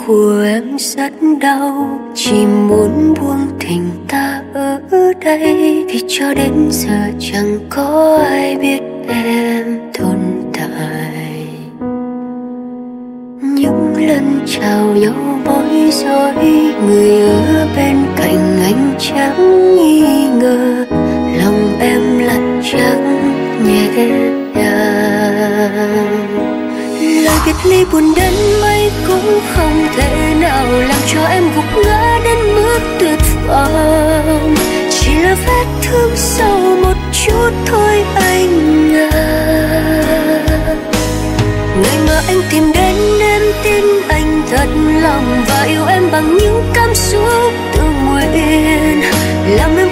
của em rất đau, chỉ muốn buông tình ta ở đây, vì cho đến giờ chẳng có ai biết em tồn tại. Những lần chào nhau bối rối, người ở bên cạnh anh chẳng nghi ngờ, lòng em lạnh trắng nhẹ nhàng. Lời biệt ly buồn đến mấy cũng không thể nào làm cho em gục ngã đến mức tuyệt vọng. Chỉ là vết thương sâu một chút thôi anh à. Ngày mà anh tìm đến em tin anh thật lòng, và yêu em bằng những cảm xúc tự nguyện, làm em